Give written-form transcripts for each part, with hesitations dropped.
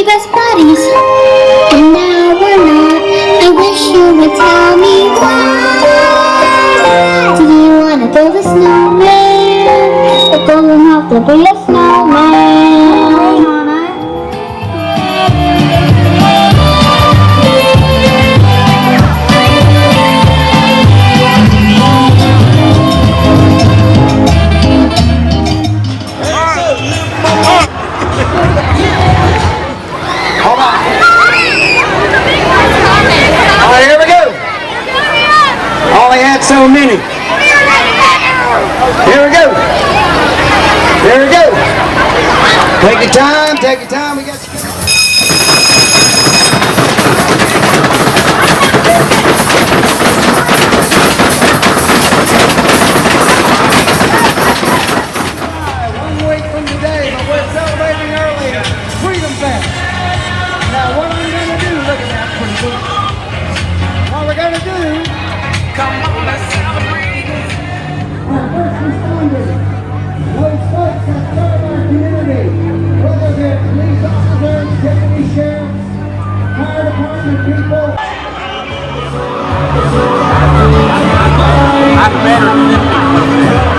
be best buddies, but now we're not. I wish you would tell me why. Do you wanna build a snowman? It doesn't have to be a snowman. So many. Here we go. Here we go. Take your time, take your time. We got one week from today, but we're celebrating early Freedom Fest. Now what are we going to do? Look at that pretty good. What we're going to do, come on, let's celebrate. Our first responders, those folks that serve our community, whether they're police officers, deputy sheriffs, fire department people. I'm better than them people.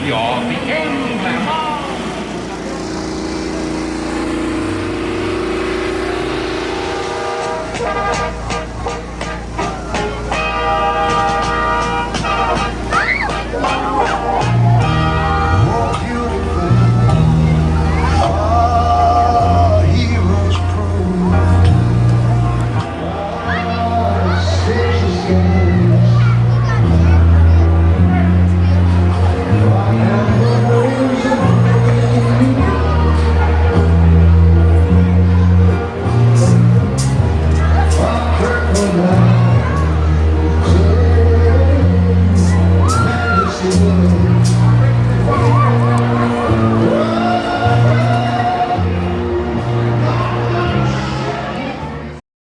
You're the emblem of